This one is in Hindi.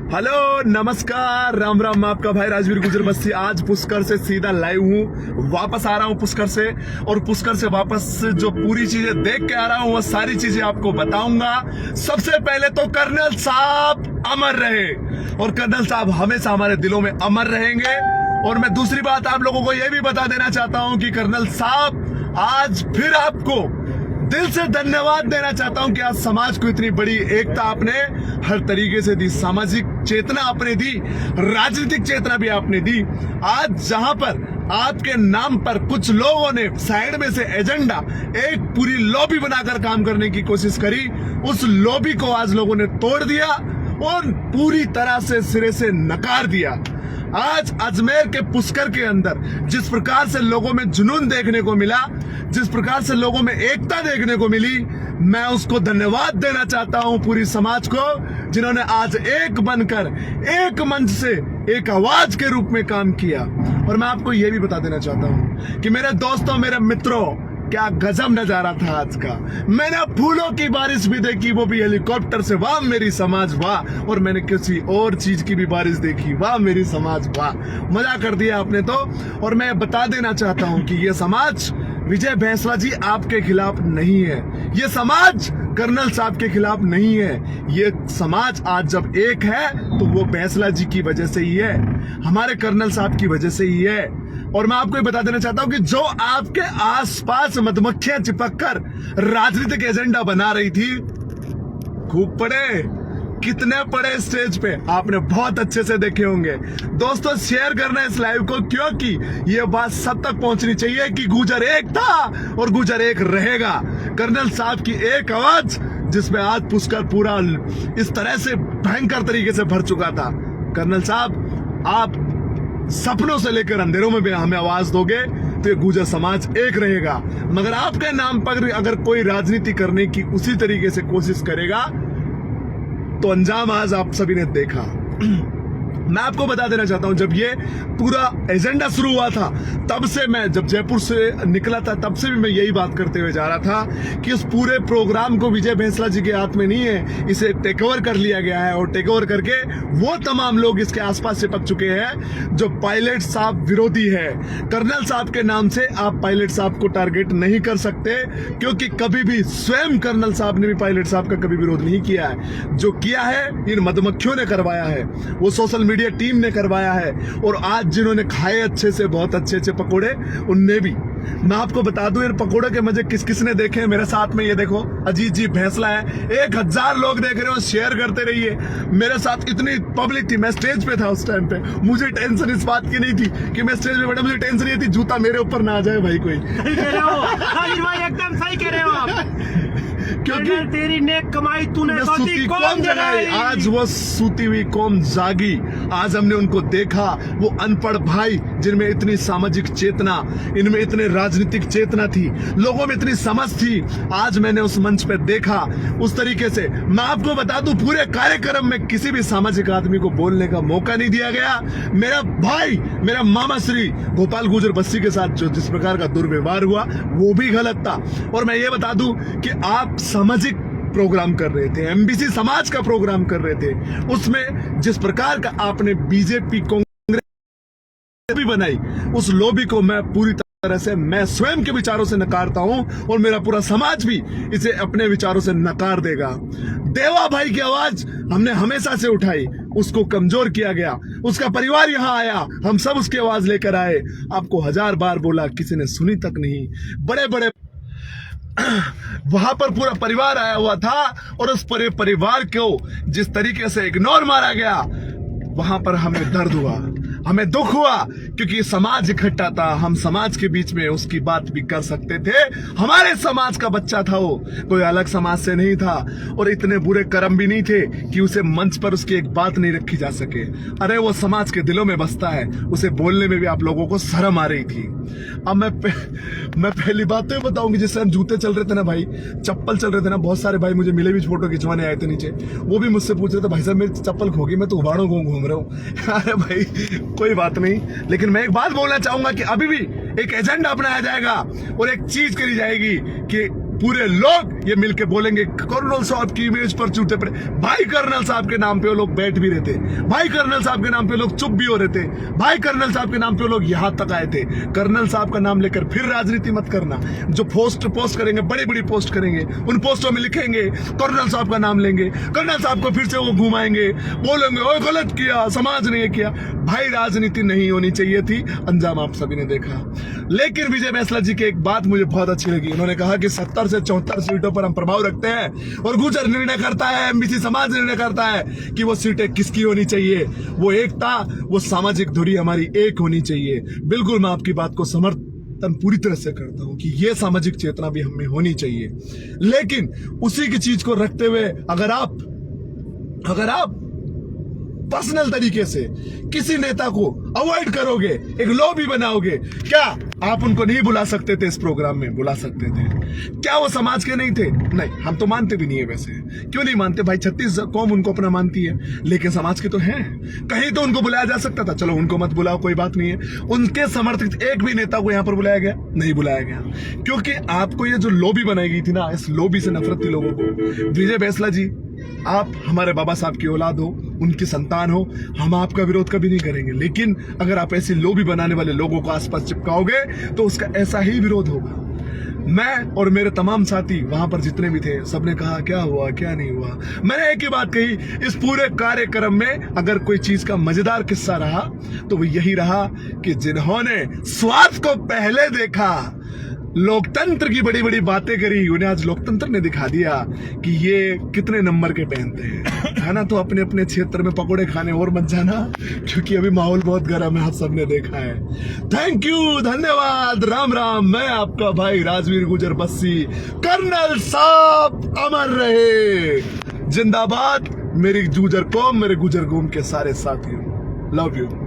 हेलो नमस्कार राम राम, मैं आपका भाई राजवीर गुजर बस्ती आज पुष्कर से सीधा लाइव हूँ। वापस आ रहा हूँ पुष्कर से, और पुष्कर से वापस जो पूरी चीजें देख के आ रहा हूँ वो सारी चीजें आपको बताऊंगा। सबसे पहले तो कर्नल साहब अमर रहे, और कर्नल साहब हमेशा हमारे दिलों में अमर रहेंगे। और मैं दूसरी बात आप लोगों को यह भी बता देना चाहता हूँ कि कर्नल साहब आज फिर आपको दिल से धन्यवाद देना चाहता हूं कि आज समाज को इतनी बड़ी एकता आपने हर तरीके से दी, सामाजिक चेतना आपने दी, राजनीतिक चेतना भी आपने दी। आज जहां पर आपके नाम पर कुछ लोगों ने साइड में से एजेंडा, एक पूरी लॉबी बनाकर काम करने की कोशिश करी, उस लॉबी को आज लोगों ने तोड़ दिया और पूरी तरह से सिरे से नकार दिया। आज अजमेर के पुष्कर के अंदर जिस प्रकार से लोगों में जुनून देखने को मिला, जिस प्रकार से लोगों में एकता देखने को मिली, मैं उसको धन्यवाद देना चाहता हूं पूरी समाज को, जिन्होंने आज एक बनकर एक मंच से एक आवाज के रूप में काम किया। और मैं आपको यह भी बता देना चाहता हूं कि मेरे दोस्तों, मेरे मित्रों, क्या गजब नजारा था आज का। मैंने फूलों की बारिश भी देखी, वो भी हेलीकॉप्टर से, वाह मेरी समाज वाह। और मैंने किसी और चीज की भी बारिश देखी, वाह मेरी समाज वाह। मजा कर दिया आपने तो। और मैं बता देना चाहता हूं कि ये समाज विजय भैंसला जी आपके खिलाफ नहीं है, ये समाज कर्नल साहब के खिलाफ नहीं है। ये समाज आज जब एक है तो वो भैंसला जी की वजह से ही है, हमारे कर्नल साहब की वजह से ही है। और मैं आपको ये बता देना चाहता हूं कि जो आपके आसपास मधुमक्खियां चिपक कर राजनीतिक एजेंडा बना रही थी, खूब पड़े, कितने पड़े स्टेज पे, आपने बहुत अच्छे से देखे होंगे। दोस्तों शेयर करना इस लाइव को, क्योंकि ये बात सब तक पहुंचनी चाहिए कि गुजर एक था और गुजर एक रहेगा। कर्नल साहब की एक आवाज जिसमें आज पुष्कर पूरा इस तरह से भयंकर तरीके से भर चुका था। कर्नल साहब आप सपनों से लेकर अंधेरों में भी हमें आवाज दोगे तो ये गुजर समाज एक रहेगा। मगर आपके नाम पर अगर कोई राजनीति करने की उसी तरीके से कोशिश करेगा तो अंजाम आज आप सभी ने देखा। मैं आपको बता देना चाहता हूं, जब ये पूरा एजेंडा शुरू हुआ था तब से मैं जब जयपुर से निकला था तब से भी मैं यही बात करते हुए जा रहा था कि उस पूरे प्रोग्राम को विजय भैंसला जी के हाथ में नहीं है, इसे टेक ओवर कर लिया गया है। और टेक ओवर करके वो तमाम लोग इसके आसपास चिपक चुके हैं जो पायलट साहब विरोधी है। कर्नल साहब के नाम से आप पायलट साहब को टारगेट नहीं कर सकते, क्योंकि कभी भी स्वयं कर्नल साहब ने भी पायलट साहब का कभी विरोध नहीं किया है। जो किया है इन मधुमक्खियों ने करवाया है, वो सोशल मीडिया टीम ने करवाया है। और आज जिन्होंने खाए अच्छे से बहुत अच्छे पकोड़े, उनने भी। मैं आपको बता दूं इन पकोड़े के मजे किस किस ने देखे हैं। मेरे साथ में ये देखो अजीत जी भैंसला है, 1000 लोग देख रहे हो, शेयर करते रहिए। मेरे साथ इतनी पब्लिक थी, मैं स्टेज पे था उस टाइम पे, मुझे टेंशन इस बात की नहीं थी कि मैं स्टेज पे बैठा, मुझे टेंशन ये थी जूता मेरे ऊपर ना आ जाए भाई कोई। सही कह रहे हो, एकदम सही कह रहे हो आप। क्योंकि तेरी नेक कमाई तूने सूती कौम जगाई। आज वो सूती हुई कौम जागी, आज हमने उनको देखा। वो अनपढ़ भाई जिनमें इतनी सामाजिक चेतना, इनमें इतने राजनीतिक चेतना थी, लोगों में इतनी समझ थी, आज मैंने उस मंच पे देखा। उस तरीके से मैं आपको बता दूं पूरे कार्यक्रम में किसी भी सामाजिक आदमी को बोलने का मौका नहीं दिया गया। मेरा भाई, मेरा मामा श्री गोपाल गुजर बस्ती के साथ जो जिस प्रकार का दुर्व्यवहार हुआ वो भी गलत था। और मैं ये बता दूं कि आप सामाजिक प्रोग्राम कर रहे थे, एमबीसी समाज का प्रोग्राम कर रहे थे, उसमें जिस प्रकार का आपने बीजेपी कांग्रेस भी बनाई, उस लॉबी को मैं पूरी तरह से, मैं स्वयं के विचारों से नकारता हूं और मेरा पूरा समाज भी इसे अपने विचारों से नकार देगा। देवा भाई की आवाज हमने हमेशा से उठाई, उसको कमजोर किया गया, उसका परिवार यहां आया, हम सब उसकी आवाज लेकर आए। आपको 1000 बार बोला, किसी ने सुनी तक नहीं। बड़े बड़े वहां पर पूरा परिवार आया हुआ था और उस परिवार को जिस तरीके से इग्नोर मारा गया, वहां पर हमें दर्द हुआ, हमें दुख हुआ, क्योंकि समाज इकट्ठा था। हम समाज के बीच में उसकी बात भी कर सकते थे, हमारे समाज का बच्चा था वो, कोई अलग समाज से नहीं था। और इतने बुरे कर्म भी नहीं थे कि उसे मंच पर उसकी एक बात नहीं रखी जा सके। अरे वो समाज के दिलों में बसता है, उसे बोलने में भी आप लोगों को शर्म आ रही थी। अब मैं पहली बात तो बताऊंगी, जिस टाइम जूते चल रहे थे ना भाई, चप्पल चल रहे थे ना, बहुत सारे भाई मुझे मिले भी, फोटो खिंचवाने आए थे नीचे, वो भी मुझसे पूछ रहे थे भाई साहब मेरी चप्पल खो गई, मैं तो उबाड़ों घूम रहा हूँ। अरे भाई कोई बात नहीं, लेकिन मैं एक बात बोलना चाहूंगा कि अभी भी एक एजेंडा अपनाया जाएगा और एक चीज करी जाएगी कि पूरे लोग ये मिलके बोलेंगे कर्नल साहब की इमेज पर चूते पड़े। भाई कर्नल साहब के नाम पे वो लोग बैठ भी रहे थे, भाई कर्नल साहब के नाम पे लोग चुप भी हो रहे थे, भाई कर्नल साहब के नाम पे लोग यहां तक आए थे। कर्नल साहब का नाम लेकर फिर राजनीति मत करना। जो पोस्ट करेंगे, बड़ी बड़ी पोस्ट करेंगे, उन पोस्टों में लिखेंगे कर्नल साहब का नाम लेंगे, कर्नल साहब को फिर से वो घुमाएंगे, बोलेंगे ओए गलत किया, समाज ने ये किया। भाई राजनीति नहीं होनी चाहिए थी, अंजाम आप सभी ने देखा। लेकिन विजय बैंसला जी की एक बात मुझे बहुत अच्छी लगी। उन्होंने कहा कि 70 से 74 सीटों पर हम प्रभाव रखते हैं और गुजर निर्णय करता है, एमबीसी समाज निर्णय करता है कि वो सीटें किसकी होनी चाहिए। वो एकता, वो सामाजिक धुरी हमारी एक होनी चाहिए। बिल्कुल मैं आपकी बात को समर्थन पूरी तरह से करता हूं कि ये सामाजिक चेतना भी हमें होनी चाहिए। लेकिन उसी की चीज को रखते हुए अगर आप पर्सनल तरीके से किसी नेता को अवॉइड करोगे, एक लॉबी बनाओगे, क्या आप उनको नहीं बुला सकते थे? इस प्रोग्राम में बुला सकते थे। क्या वो समाज के नहीं थे? नहीं, हम तो मानते भी नहीं है। वैसे क्यों नहीं मानते भाई? 36 कौम उनको अपना मानती है, लेकिन समाज के तो हैं। कहीं तो उनको बुलाया जा सकता था। चलो उनको मत बुलाओ, कोई बात नहीं है। उनके समर्थित एक भी नेता को यहां पर बुलाया गया नहीं? बुलाया गया क्योंकि आपको ये जो लॉबी बनाई गई थी ना, इस लॉबी से नफरत थी लोगों को। विजय बैंसला जी, आप हमारे बाबा साहब की औलाद हो, उनकी संतान हो, हम आपका विरोध कभी नहीं करेंगे। लेकिन अगर आप ऐसी लॉबी बनाने वाले लोगों को आसपास चिपकाओगे तो उसका ऐसा ही विरोध होगा। मैं और मेरे तमाम साथी वहां पर जितने भी थे, सबने कहा क्या हुआ क्या नहीं हुआ। मैंने एक ही बात कही, इस पूरे कार्यक्रम में अगर कोई चीज का मजेदार किस्सा रहा तो वो यही रहा कि जिन्होंने स्वार्थ को पहले देखा, लोकतंत्र की बड़ी बड़ी बातें करी, उन्हें आज लोकतंत्र ने दिखा दिया कि ये कितने नंबर के पहनते हैं, है ना। तो अपने अपने क्षेत्र में पकोड़े खाने और मत जाना, क्योंकि अभी माहौल बहुत गर्म है, आप सबने देखा है। थैंक यू, धन्यवाद, राम राम। मैं आपका भाई राजवीर गुजर बस्सी। कर्नल साहब अमर रहे, जिंदाबाद। मेरी गुजर कौम, मेरे गुजर कौम के सारे साथियों, लव यू।